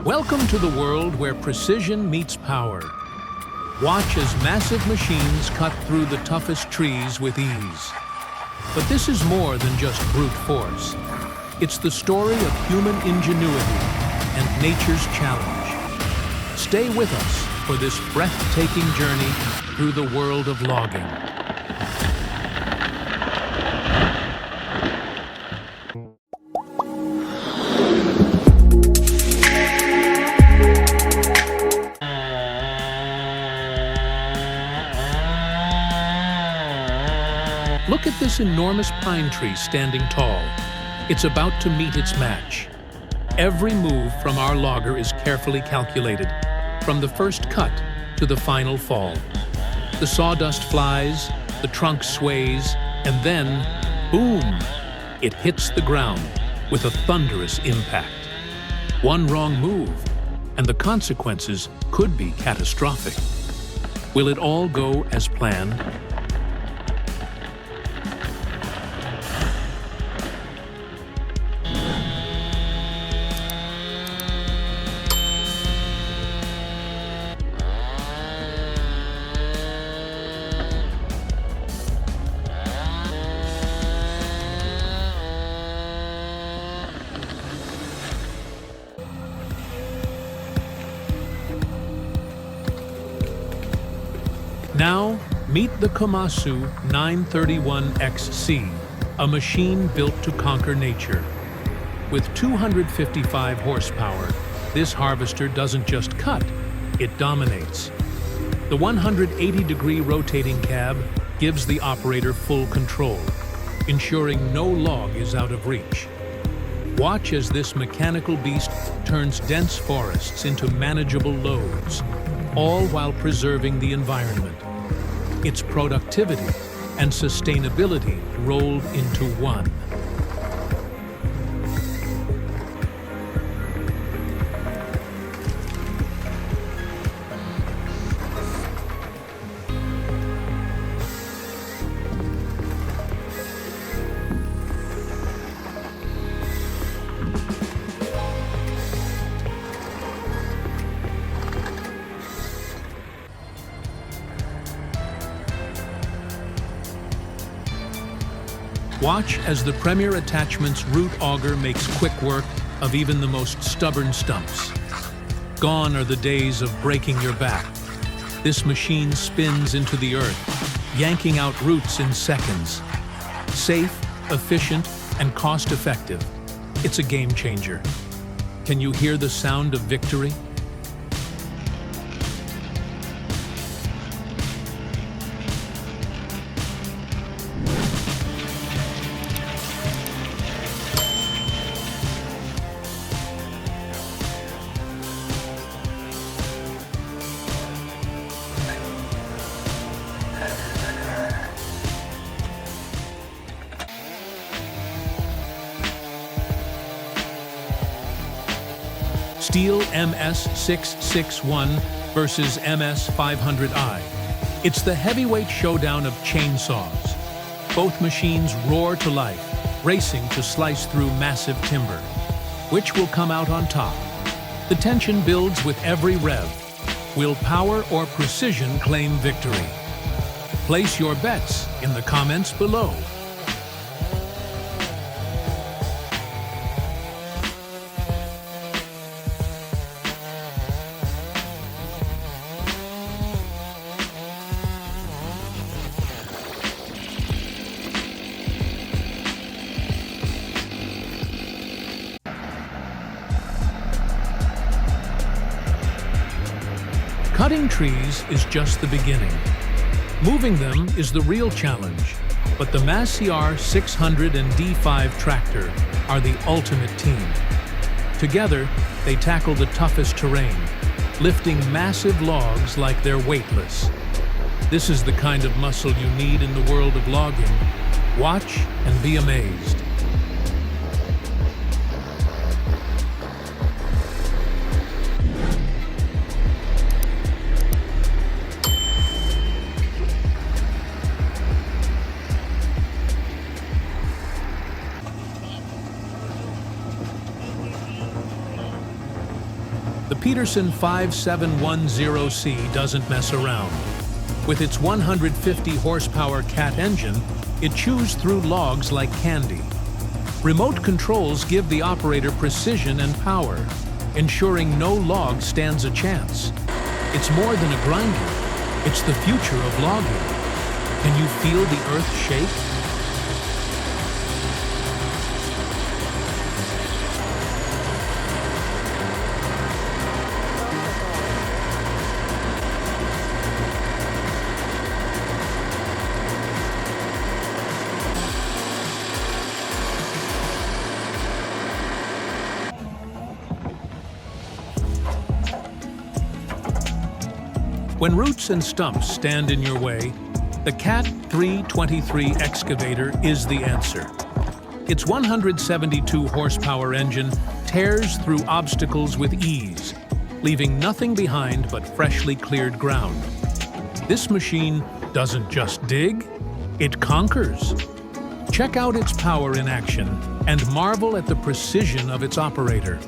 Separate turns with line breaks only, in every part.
Welcome to the world where precision meets power. Watch as massive machines cut through the toughest trees with ease. But this is more than just brute force. It's the story of human ingenuity and nature's challenge. Stay with us for this breathtaking journey through the world of logging. Look at this enormous pine tree standing tall. It's about to meet its match. Every move from our logger is carefully calculated, from the first cut to the final fall. The sawdust flies, the trunk sways, and then, boom! It hits the ground with a thunderous impact. One wrong move, and the consequences could be catastrophic. Will it all go as planned? Now, meet the Komasu 931XC, a machine built to conquer nature. With 255 horsepower, this harvester doesn't just cut, it dominates. The 180-degree rotating cab gives the operator full control, ensuring no log is out of reach. Watch as this mechanical beast turns dense forests into manageable loads, all while preserving the environment. It's productivity and sustainability rolled into one. Watch as the Premier Attachment's Root Auger makes quick work of even the most stubborn stumps. Gone are the days of breaking your back. This machine spins into the earth, yanking out roots in seconds. Safe, efficient, and cost-effective. It's a game changer. Can you hear the sound of victory? Stihl MS661 versus MS500i. It's the heavyweight showdown of chainsaws. Both machines roar to life, racing to slice through massive timber. Which will come out on top? The tension builds with every rev. Will power or precision claim victory? Place your bets in the comments below. Cutting trees is just the beginning. Moving them is the real challenge, but the Massey R600 and D5 tractor are the ultimate team. Together, they tackle the toughest terrain, lifting massive logs like they're weightless. This is the kind of muscle you need in the world of logging. Watch and be amazed. The Peterson 5710C doesn't mess around. With its 150 horsepower Cat engine, it chews through logs like candy. Remote controls give the operator precision and power, ensuring no log stands a chance. It's more than a grinder. It's the future of logging. Can you feel the earth shake? When roots and stumps stand in your way, the Cat 323 excavator is the answer. Its 172 horsepower engine tears through obstacles with ease, leaving nothing behind but freshly cleared ground. This machine doesn't just dig, it conquers. Check out its power in action and marvel at the precision of its operator.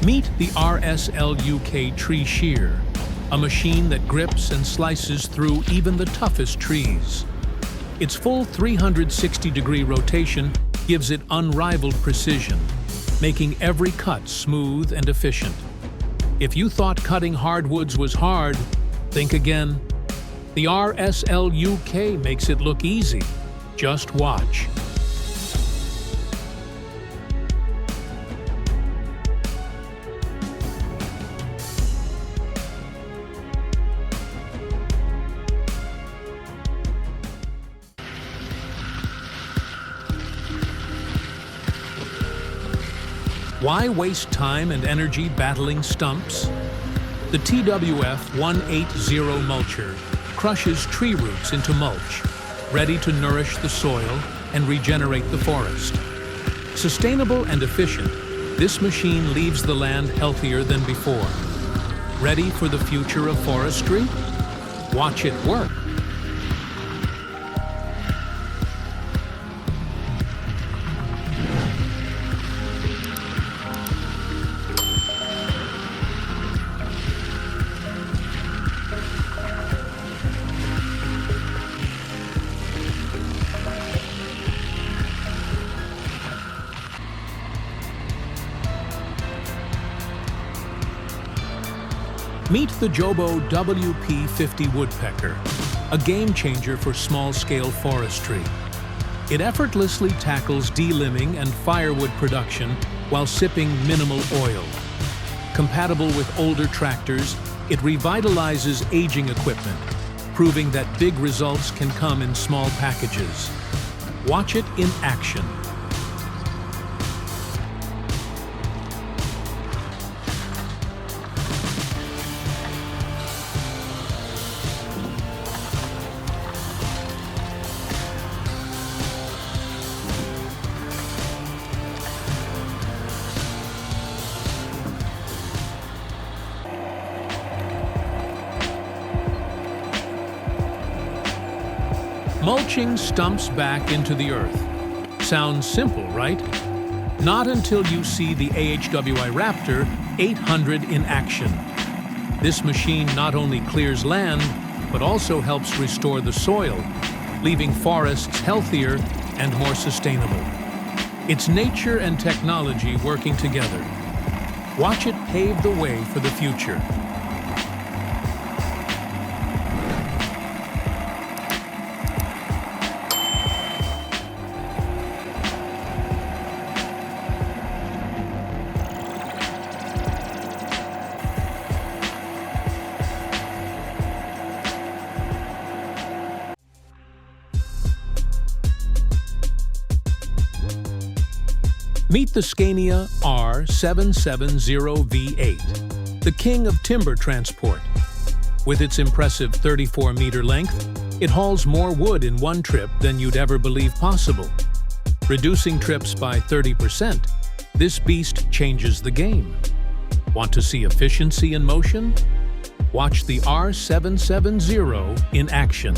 Meet the RSL UK Tree Shear, a machine that grips and slices through even the toughest trees. Its full 360-degree rotation gives it unrivaled precision, making every cut smooth and efficient. If you thought cutting hardwoods was hard, think again. The RSL UK makes it look easy. Just watch. Why waste time and energy battling stumps? The Twf1180 Mulcher crushes tree roots into mulch, ready to nourish the soil and regenerate the forest. Sustainable and efficient, this machine leaves the land healthier than before. Ready for the future of forestry? Watch it work. Meet the Jobo WP50 Woodpecker, a game-changer for small-scale forestry. It effortlessly tackles delimbing and firewood production while sipping minimal oil. Compatible with older tractors, it revitalizes aging equipment, proving that big results can come in small packages. Watch it in action. Mulching stumps back into the earth. Sounds simple, right? Not until you see the AWI Raptor 800 in action. This machine not only clears land, but also helps restore the soil, leaving forests healthier and more sustainable. It's nature and technology working together. Watch it pave the way for the future. Meet the Scania R770 V8, the king of timber transport. With its impressive 34-meter length, It hauls more wood in one trip than you'd ever believe possible. Reducing trips by 30%, this beast changes the game. Want to see efficiency in motion? Watch the R770 in action.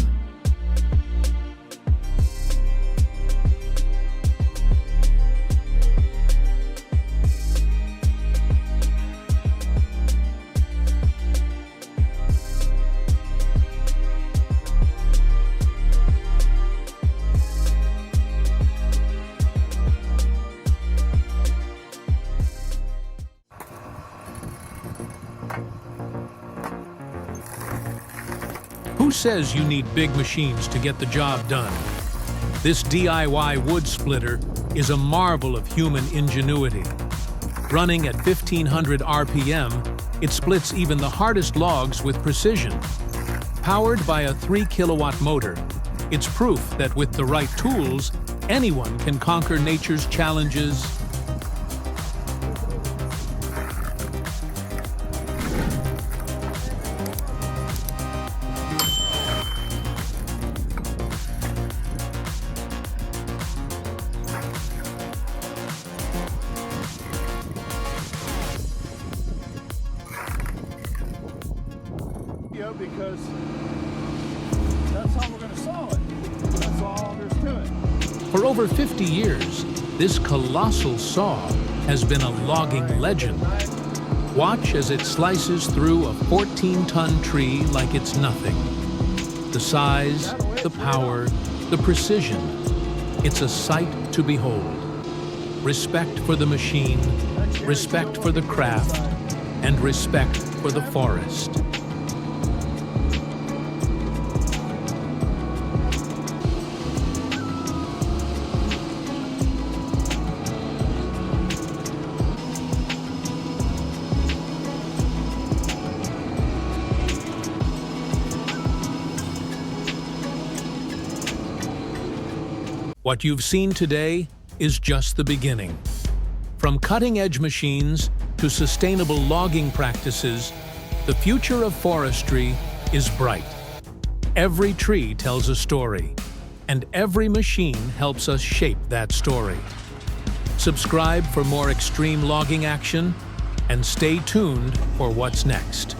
Who says you need big machines to get the job done? This DIY wood splitter is a marvel of human ingenuity. Running at 1500 RPM, it splits even the hardest logs with precision. Powered by a 3-kilowatt motor, it's proof that with the right tools, anyone can conquer nature's challenges.
Because that's how we're going to saw it. That's all there's to it.
For over 50 years, this colossal saw has been a logging legend. Watch as it slices through a 14-ton tree like it's nothing. The size, the power, the precision. It's a sight to behold. Respect for the machine, respect for the craft, and respect for the forest. What you've seen today is just the beginning. From cutting-edge machines to sustainable logging practices, the future of forestry is bright. Every tree tells a story, and every machine helps us shape that story. Subscribe for more extreme logging action, and stay tuned for what's next.